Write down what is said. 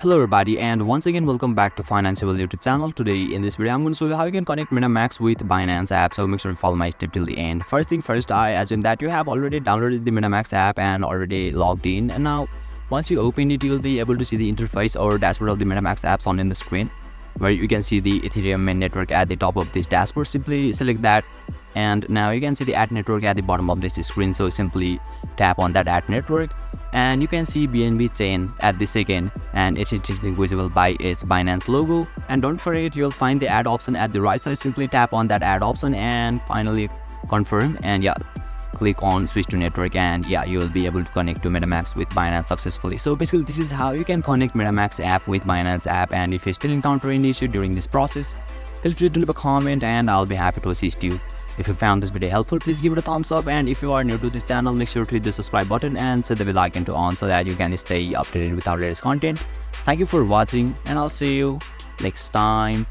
Hello everybody, and once again welcome back to Financeable YouTube channel. Today in this video I'm going to show you how you can connect Metamask with Binance app, so make sure to follow my step till the end. First thing first, I assume that you have already downloaded the Metamask app and already logged in, and now once you open it, you'll be able to see the interface or dashboard of the Metamask apps on in the screen, where you can see the Ethereum main network at the top of this dashboard. Simply select that, and now you can see the add network at the bottom of this screen, so simply tap on that add network, and you can see BNB chain at the second, and it is distinguishable by its Binance logo. And don't forget, you'll find the add option at the right side. Simply tap on that add option and finally confirm, and click on switch to network, and you will be able to connect to Metamask with Binance successfully. So basically this is how you can connect Metamask app with Binance app, and if you still encounter any issue during this process, feel free to leave a comment and I'll be happy to assist you. If you found this video helpful, please give it a thumbs up, and if you are new to this channel, make sure to hit the subscribe button and set the bell icon to on so that you can stay updated with our latest content. Thank you for watching, and I'll see you next time.